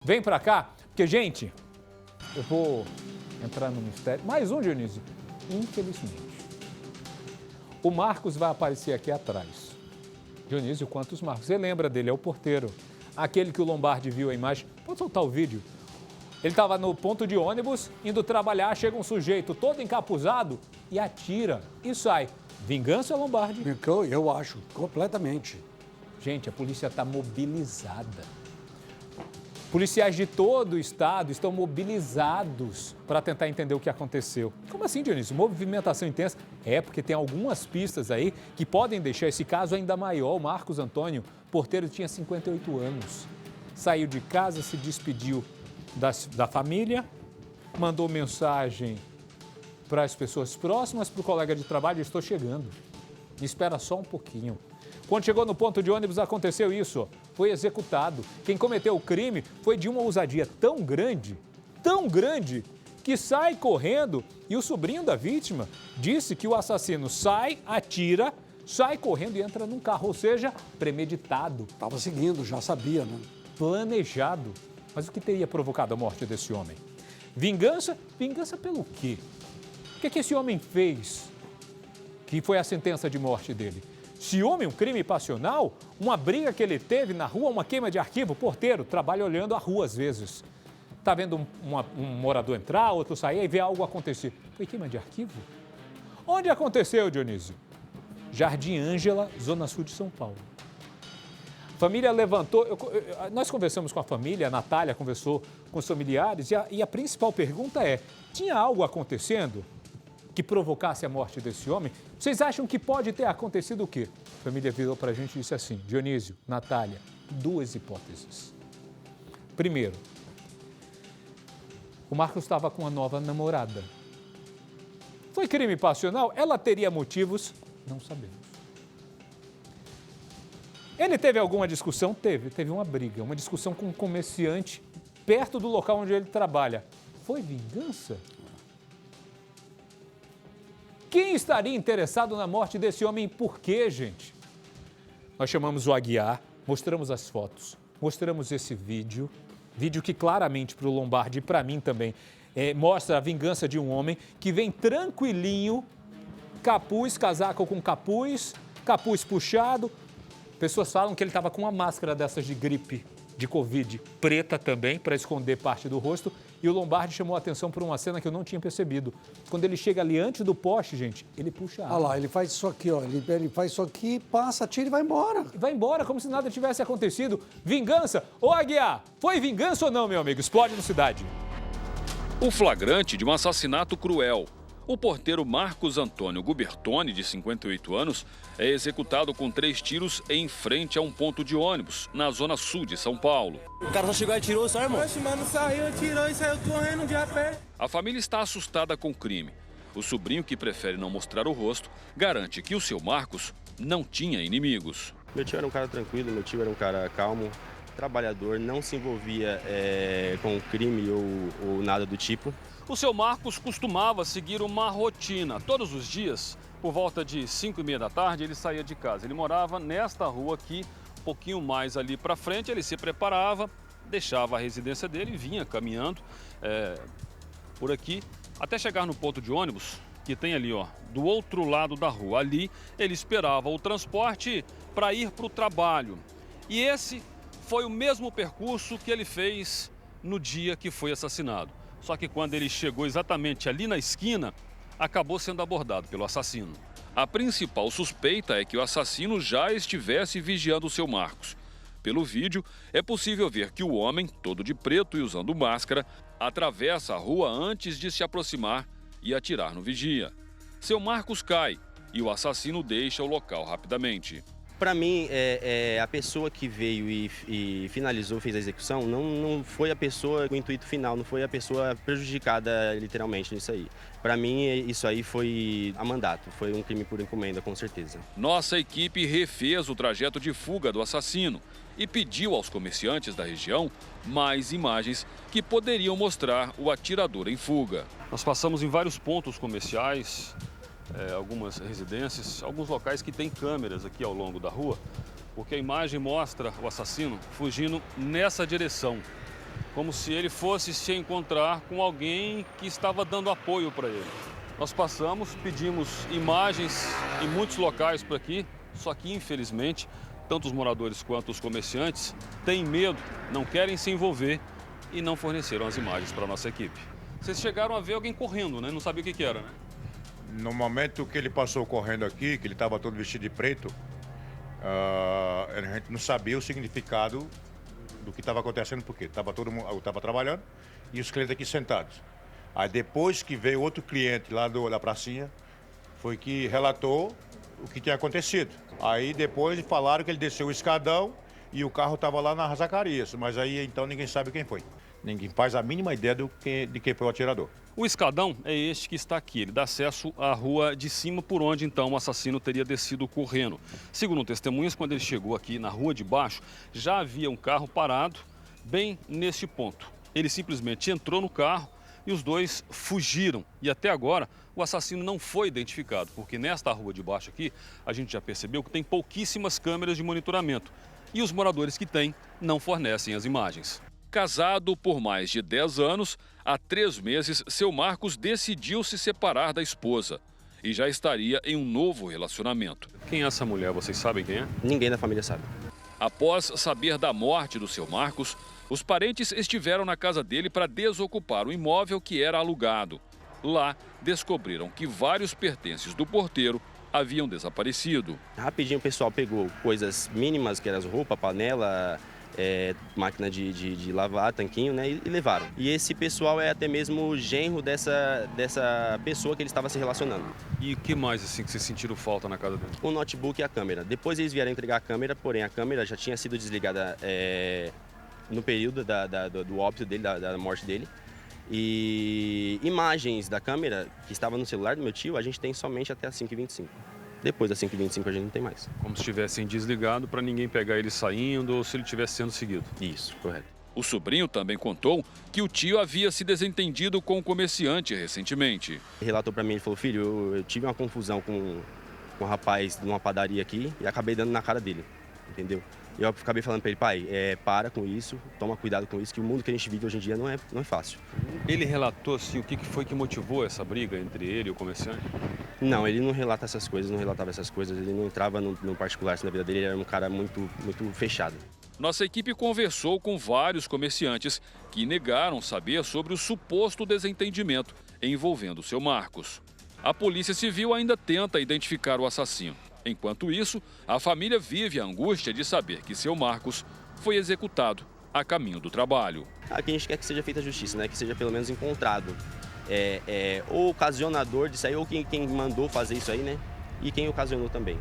Vem pra cá, porque, gente, eu vou entrar no mistério. Mais um, Dionísio. Infelizmente. O Marcos vai aparecer aqui atrás. Dionísio, quantos Marcos? Você lembra dele, é o porteiro. Aquele que o Lombardi viu a imagem. Pode soltar o vídeo. Ele estava no ponto de ônibus, indo trabalhar, chega um sujeito todo encapuzado e atira e sai. Vingança, Lombardi? Eu acho, completamente. Gente, a polícia está mobilizada. Policiais de todo o estado estão mobilizados para tentar entender o que aconteceu. Como assim, Dionísio? Movimentação intensa? É, porque tem algumas pistas aí que podem deixar esse caso ainda maior. O Marcos Antônio, porteiro, tinha 58 anos. Saiu de casa, se despediu da família, mandou mensagem para as pessoas próximas, para o colega de trabalho: estou chegando, me espera só um pouquinho. Quando chegou no ponto de ônibus, aconteceu isso, foi executado. Quem cometeu o crime foi de uma ousadia tão grande, que sai correndo. E o sobrinho da vítima disse que o assassino sai, atira, sai correndo e entra num carro, ou seja, premeditado. Estava seguindo, já sabia, né? Planejado. Mas o que teria provocado a morte desse homem? Vingança? Vingança pelo quê? O que esse homem fez que foi a sentença de morte dele? Ciúme, um crime passional? Uma briga que ele teve na rua, uma queima de arquivo? Porteiro trabalha olhando a rua às vezes. Está vendo um morador entrar, outro sair e vê algo acontecer. Foi queima de arquivo? Onde aconteceu, Dionísio? Jardim Ângela, Zona Sul de São Paulo. A família levantou, nós conversamos com a família, a Natália conversou com os familiares e a principal pergunta é: tinha algo acontecendo que provocasse a morte desse homem? Vocês acham que pode ter acontecido o quê? A família virou para a gente e disse assim: Dionísio, Natália, duas hipóteses. Primeiro, o Marcos estava com uma nova namorada. Foi crime passional? Ela teria motivos? Não sabemos. Ele teve alguma discussão? Teve uma briga, uma discussão com um comerciante perto do local onde ele trabalha. Foi vingança? Quem estaria interessado na morte desse homem e por quê, gente? Nós chamamos o Aguiar, mostramos as fotos, mostramos esse vídeo que claramente para o Lombardi e para mim também mostra a vingança de um homem que vem tranquilinho, capuz, casaco com capuz puxado. Pessoas falam que ele estava com uma máscara dessas de gripe, de Covid, preta também, para esconder parte do rosto. E o Lombardi chamou a atenção por uma cena que eu não tinha percebido. Quando ele chega ali antes do poste, gente, ele puxa a arma. Olha lá, ele faz isso aqui, ó. Ele faz isso aqui, passa, tira e vai embora. Vai embora, como se nada tivesse acontecido. Vingança? Ô, Aguiar, foi vingança ou não, meu amigo? Explode no Cidade. O flagrante de um assassinato cruel. O porteiro Marcos Antônio Gubertoni, de 58 anos, é executado com 3 tiros em frente a um ponto de ônibus, na zona sul de São Paulo. O cara só chegou e atirou, só, irmão? Oxe, mano, saiu, atirou e saiu correndo de a pé. A família está assustada com o crime. O sobrinho, que prefere não mostrar o rosto, garante que o seu Marcos não tinha inimigos. Meu tio era um cara tranquilo, meu tio era um cara calmo, trabalhador, não se envolvia com crime ou nada do tipo. O seu Marcos costumava seguir uma rotina. Todos os dias, por volta de 5h30 da tarde, ele saía de casa. Ele morava nesta rua aqui, um pouquinho mais ali para frente. Ele se preparava, deixava a residência dele e vinha caminhando por aqui até chegar no ponto de ônibus, que tem ali, ó, do outro lado da rua. Ali ele esperava o transporte para ir para o trabalho. E esse foi o mesmo percurso que ele fez no dia que foi assassinado. Só que quando ele chegou exatamente ali na esquina, acabou sendo abordado pelo assassino. A principal suspeita é que o assassino já estivesse vigiando o seu Marcos. Pelo vídeo, é possível ver que o homem, todo de preto e usando máscara, atravessa a rua antes de se aproximar e atirar no vigia. Seu Marcos cai e o assassino deixa o local rapidamente. Para mim, a pessoa que veio e finalizou, fez a execução, não foi a pessoa com o intuito final, não foi a pessoa prejudicada literalmente nisso aí. Para mim, isso aí foi a mandato, foi um crime por encomenda, com certeza. Nossa equipe refez o trajeto de fuga do assassino e pediu aos comerciantes da região mais imagens que poderiam mostrar o atirador em fuga. Nós passamos em vários pontos comerciais, algumas residências, alguns locais que têm câmeras aqui ao longo da rua, porque a imagem mostra o assassino fugindo nessa direção. como se ele fosse se encontrar com alguém que estava dando apoio para ele. Nós passamos, pedimos imagens em muitos locais por aqui, só que infelizmente, tanto os moradores quanto os comerciantes têm medo, não querem se envolver e não forneceram as imagens para a nossa equipe. Vocês chegaram a ver alguém correndo, né? Não sabia o que era, né? No momento que ele passou correndo aqui, que ele estava todo vestido de preto, a gente não sabia o significado do que estava acontecendo, porque estava todo mundo, eu estava trabalhando e os clientes aqui sentados. Aí depois que veio outro cliente lá da pracinha, foi que relatou o que tinha acontecido. Aí depois falaram que ele desceu o escadão e o carro estava lá na Zacarias, mas aí então ninguém sabe quem foi. Ninguém faz a mínima ideia de quem foi o atirador. O escadão é este que está aqui. Ele dá acesso à rua de cima, por onde então o assassino teria descido correndo. Segundo testemunhas, quando ele chegou aqui na rua de baixo, já havia um carro parado bem neste ponto. Ele simplesmente entrou no carro e os dois fugiram. E até agora o assassino não foi identificado, porque nesta rua de baixo aqui a gente já percebeu que tem pouquíssimas câmeras de monitoramento. E os moradores que têm não fornecem as imagens. Casado por mais de 10 anos, há 3 meses, seu Marcos decidiu se separar da esposa e já estaria em um novo relacionamento. Quem é essa mulher? Vocês sabem quem é? Ninguém da família sabe. Após saber da morte do seu Marcos, os parentes estiveram na casa dele para desocupar o imóvel que era alugado. Lá, descobriram que vários pertences do porteiro haviam desaparecido. Rapidinho o pessoal pegou coisas mínimas, que eram as roupas, panela, máquina de lavar, tanquinho, né, e levaram. E esse pessoal é até mesmo o genro dessa pessoa que ele estava se relacionando. E o que mais assim que vocês sentiram falta na casa dele? O notebook e a câmera. Depois eles vieram entregar a câmera, porém a câmera já tinha sido desligada no período do óbito dele, da morte dele. E imagens da câmera que estava no celular do meu tio, a gente tem somente até as 5h25. Depois das 5h25 a gente não tem mais. Como se tivessem desligado para ninguém pegar ele saindo ou se ele estivesse sendo seguido. Isso, correto. O sobrinho também contou que o tio havia se desentendido com o comerciante recentemente. Ele relatou para mim, ele falou, filho, eu tive uma confusão com um rapaz numa padaria aqui e acabei dando na cara dele, entendeu? Eu acabei falando para ele, pai, para com isso, toma cuidado com isso, que o mundo que a gente vive hoje em dia não é fácil. Ele relatou assim, o que foi que motivou essa briga entre ele e o comerciante? Não, ele não relata essas coisas, não relatava essas coisas, ele não entrava no particular assim, na vida dele, ele era um cara muito fechado. Nossa equipe conversou com vários comerciantes que negaram saber sobre o suposto desentendimento envolvendo o seu Marcos. A Polícia Civil ainda tenta identificar o assassino. Enquanto isso, a família vive a angústia de saber que seu Marcos foi executado a caminho do trabalho. Aqui a gente quer que seja feita a justiça, né? Que seja pelo menos encontrado o ocasionador disso aí, ou quem mandou fazer isso aí, né? E quem ocasionou também.